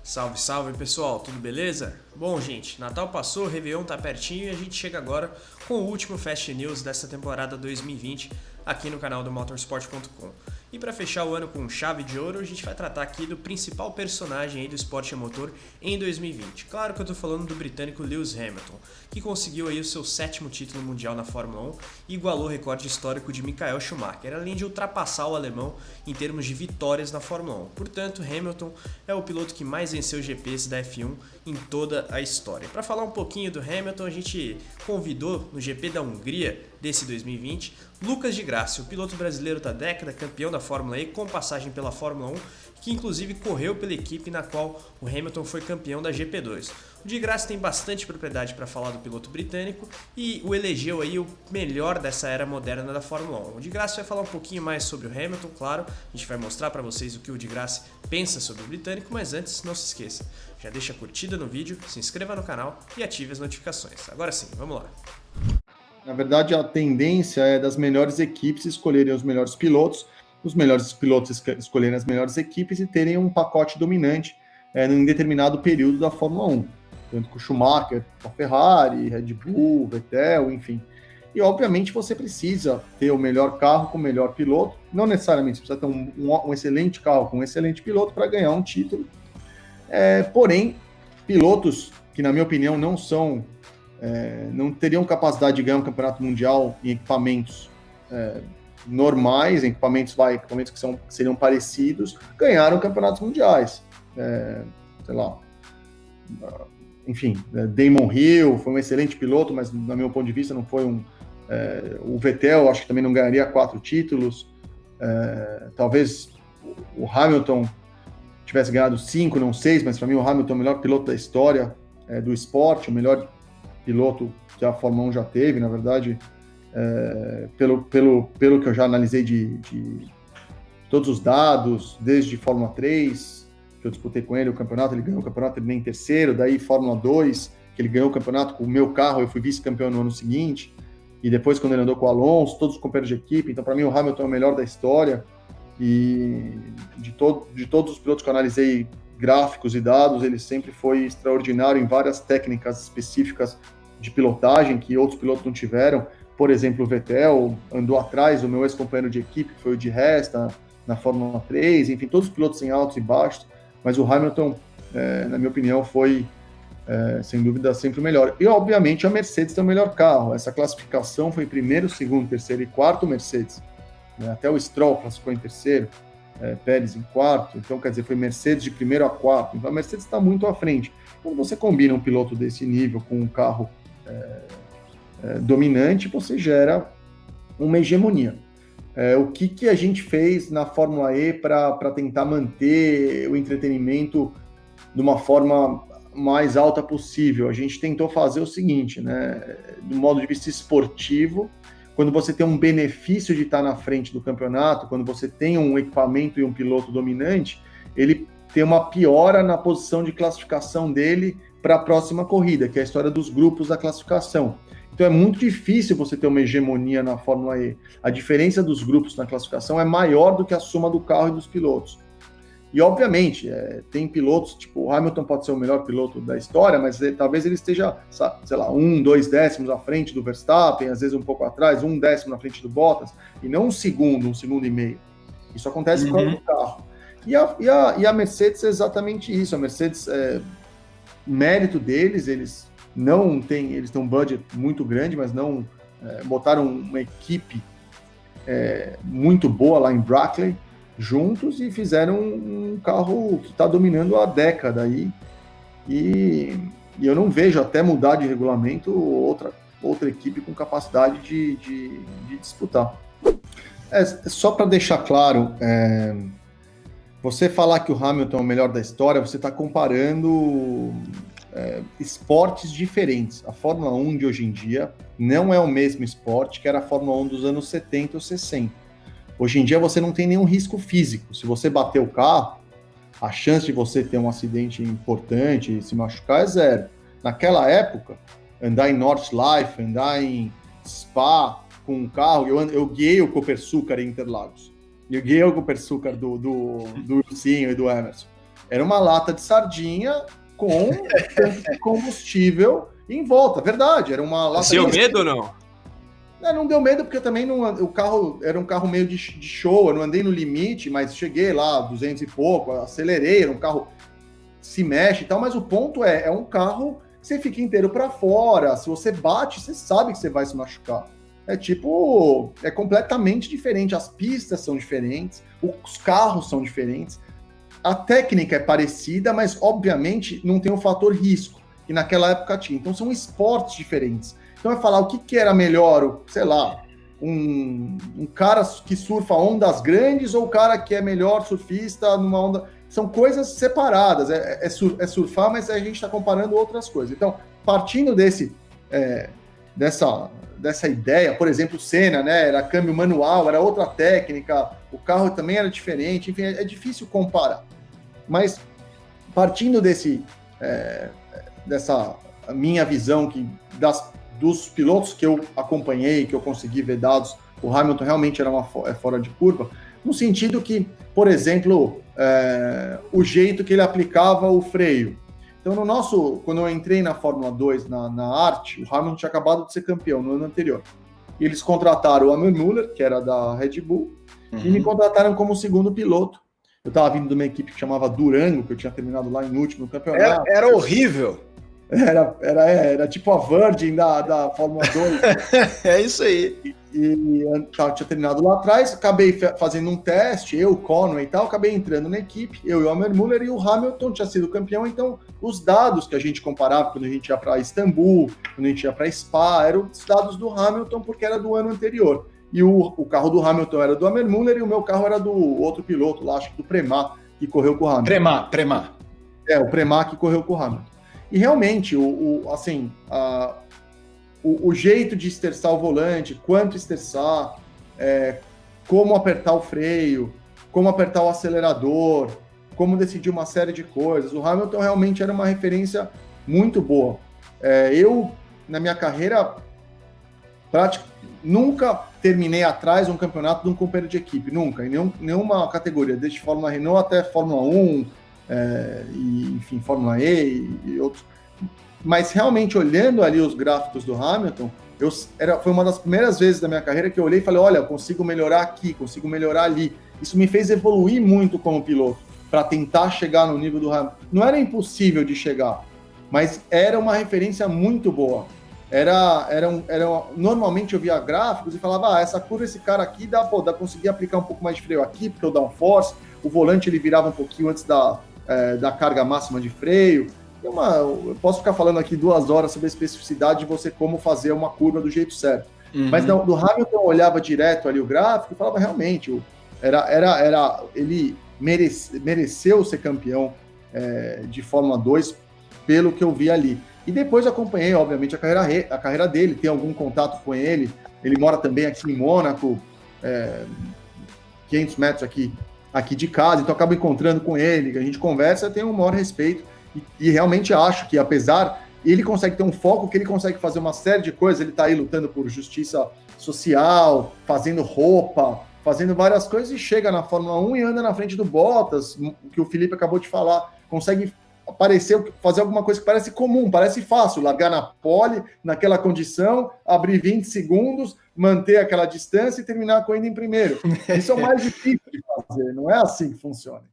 Salve, salve pessoal, tudo beleza? Bom, gente, Natal passou, Réveillon tá pertinho e a gente chega agora com o último Fast News dessa temporada 2020 aqui no canal do Motorsport.com. E para fechar o ano com chave de ouro, a gente vai tratar aqui do principal personagem aí do esporte a motor em 2020. Claro que eu tô falando do britânico Lewis Hamilton, que conseguiu aí o seu 7º título mundial na Fórmula 1 e igualou o recorde histórico de Michael Schumacher, além de ultrapassar o alemão em termos de vitórias na Fórmula 1. Portanto, Hamilton é o piloto que mais venceu GPs da F1 em toda a história. Para falar um pouquinho do Hamilton, a gente convidou no GP da Hungria desse 2020 Lucas de Grassi, o piloto brasileiro da década, campeão da Fórmula E com passagem pela Fórmula 1, que inclusive correu pela equipe na qual o Hamilton foi campeão da GP2. O de Grassi tem bastante propriedade para falar do piloto britânico e o elegeu aí o melhor dessa era moderna da Fórmula 1. O de Grassi vai falar um pouquinho mais sobre o Hamilton, claro, a gente vai mostrar para vocês o que o de Grassi pensa sobre o britânico, mas antes, não se esqueça, já deixa a curtida no vídeo, se inscreva no canal e ative as notificações. Agora sim, vamos lá. Na verdade, a tendência é das melhores equipes escolherem os melhores pilotos escolherem as melhores equipes e terem um pacote dominante em determinado período da Fórmula 1. Tanto com o Schumacher, com a Ferrari, Red Bull, Vettel, enfim. E, obviamente, você precisa ter o melhor carro com o melhor piloto. Não necessariamente, você precisa ter um excelente carro com um excelente piloto para ganhar um título. Porém, pilotos que, na minha opinião, não teriam capacidade de ganhar um campeonato mundial em equipamentos normais, em equipamentos que seriam parecidos, ganharam campeonatos mundiais. Enfim, Damon Hill foi um excelente piloto, mas, no meu ponto de vista, não foi o Vettel, acho que também não ganharia 4 títulos. Talvez o Hamilton tivesse ganhado 5, não 6, mas para mim o Hamilton é o melhor piloto da história do esporte, o melhor piloto que a Fórmula 1 já teve, na verdade, pelo que eu já analisei de todos os dados, desde Fórmula 3, que eu disputei com ele o campeonato, ele ganhou o campeonato, terminei em terceiro, daí Fórmula 2, que ele ganhou o campeonato com o meu carro, eu fui vice-campeão no ano seguinte, e depois quando ele andou com o Alonso, todos os companheiros de equipe, então para mim o Hamilton é o melhor da história, e de todos os pilotos que eu analisei, gráficos e dados, ele sempre foi extraordinário em várias técnicas específicas de pilotagem que outros pilotos não tiveram. Por exemplo, o Vettel andou atrás do meu ex-companheiro de equipe, que foi o de Resta, na Fórmula 3, enfim, todos os pilotos em altos e baixos, mas o Hamilton, na minha opinião, foi, sem dúvida, sempre o melhor. E, obviamente, a Mercedes tem o melhor carro. Essa classificação foi primeiro, segundo, terceiro e quarto Mercedes. Até o Stroll classificou em terceiro, Pérez em quarto, então quer dizer, foi Mercedes de primeiro a quarto, então a Mercedes está muito à frente. Quando você combina um piloto desse nível com um carro dominante, você gera uma hegemonia. O que a gente fez na Fórmula E para tentar manter o entretenimento de uma forma mais alta possível? A gente tentou fazer o seguinte, do modo de vista esportivo, quando você tem um benefício de estar na frente do campeonato, quando você tem um equipamento e um piloto dominante, ele tem uma piora na posição de classificação dele para a próxima corrida, que é a história dos grupos da classificação. Então é muito difícil você ter uma hegemonia na Fórmula E. A diferença dos grupos na classificação é maior do que a soma do carro e dos pilotos. E, obviamente, tem pilotos, tipo, o Hamilton pode ser o melhor piloto da história, mas talvez ele esteja, sei lá, 1, 2 décimos à frente do Verstappen, às vezes um pouco atrás, 1 décimo na frente do Bottas, e não um segundo e meio. Isso acontece com o carro. E a Mercedes é exatamente isso. A Mercedes, mérito deles, eles têm um budget muito grande, mas não botaram uma equipe muito boa lá em Brackley, juntos, e fizeram um carro que está dominando há década aí, e eu não vejo, até mudar de regulamento, outra equipe com capacidade de disputar. Só para deixar claro, você falar que o Hamilton é o melhor da história, você está comparando esportes diferentes. A Fórmula 1 de hoje em dia não é o mesmo esporte que era a Fórmula 1 dos anos 70 ou 60. Hoje em dia você não tem nenhum risco físico. Se você bater o carro, a chance de você ter um acidente importante e se machucar é zero. Naquela época, andar em Nordschleife, andar em Spa com um carro, eu guiei o Copersucar em Interlagos. Eu guiei o Copersucar do Ursinho e do Emerson. Era uma lata de sardinha com tanque de combustível em volta, verdade. Era uma lata. Deu medo ou não? Não deu medo, porque também o carro era um carro meio de show, eu não andei no limite, mas cheguei lá, 200 e pouco, acelerei, era um carro que se mexe e tal, mas o ponto é um carro que você fica inteiro para fora, se você bate, você sabe que você vai se machucar. É completamente diferente, as pistas são diferentes, os carros são diferentes, a técnica é parecida, mas obviamente não tem o fator risco, que naquela época tinha. Então são esportes diferentes. Então é falar o que era melhor, sei lá, um cara que surfa ondas grandes ou o cara que é melhor surfista numa onda. São coisas separadas, é surfar, mas a gente está comparando outras coisas. Então, partindo dessa ideia, por exemplo, o Senna, né, era câmbio manual, era outra técnica, o carro também era diferente, enfim, é difícil comparar. Mas partindo dessa minha visão dos pilotos que eu acompanhei, que eu consegui ver dados, o Hamilton realmente era fora de curva, no sentido que, por exemplo, o jeito que ele aplicava o freio. Então, quando eu entrei na Fórmula 2, na Arte, o Hamilton tinha acabado de ser campeão no ano anterior. E eles contrataram o Amir Müller, que era da Red Bull, e me contrataram como segundo piloto. Eu estava vindo de uma equipe que chamava Durango, que eu tinha terminado lá em último no campeonato. Era horrível. Era tipo a Virgin da Fórmula 2. É isso aí. E tinha terminado lá atrás, acabei fazendo um teste, eu, Conway e tal, acabei entrando na equipe, eu e o Amir Müller, e o Hamilton tinha sido campeão, então os dados que a gente comparava quando a gente ia para Istambul, quando a gente ia para Spa, eram os dados do Hamilton, porque era do ano anterior. E o carro do Hamilton era do Amir Müller e o meu carro era do outro piloto lá, acho que do Premack, que correu com o Hamilton. Premack. O Premack que correu com o Hamilton. E realmente, o jeito de esterçar o volante, quanto esterçar, como apertar o freio, como apertar o acelerador, como decidir uma série de coisas. O Hamilton realmente era uma referência muito boa. Eu, na minha carreira, nunca terminei atrás um campeonato de um companheiro de equipe, nunca, em nenhuma categoria, desde Fórmula Renault até Fórmula 1, enfim, Fórmula E e outros. Mas realmente, olhando ali os gráficos do Hamilton, foi uma das primeiras vezes da minha carreira que eu olhei e falei, olha, eu consigo melhorar aqui, consigo melhorar ali. Isso me fez evoluir muito como piloto, para tentar chegar no nível do Hamilton. Não era impossível de chegar, mas era uma referência muito boa. Normalmente eu via gráficos e falava, essa curva, esse cara aqui, dá conseguir aplicar um pouco mais de freio aqui, porque o downforce, o volante ele virava um pouquinho antes da carga máxima de freio. Eu posso ficar falando aqui 2 horas sobre a especificidade de você como fazer uma curva do jeito certo. Uhum. Mas do Hamilton eu olhava direto ali o gráfico e falava, realmente, ele mereceu ser campeão de Fórmula 2 pelo que eu vi ali. E depois acompanhei, obviamente, a carreira dele, tenho algum contato com ele. Ele mora também aqui em Mônaco, 500 metros aqui de casa, então eu acabo encontrando com ele, a gente conversa, tenho um maior respeito. E realmente acho que, apesar, ele consegue ter um foco, que ele consegue fazer uma série de coisas, ele está aí lutando por justiça social, fazendo roupa, fazendo várias coisas, e chega na Fórmula 1 e anda na frente do Bottas, que o Felipe acabou de falar, consegue fazer alguma coisa que parece comum, parece fácil, largar na pole, naquela condição, abrir 20 segundos, manter aquela distância e terminar a corrida em primeiro. Isso é o mais difícil de fazer, não é assim que funciona.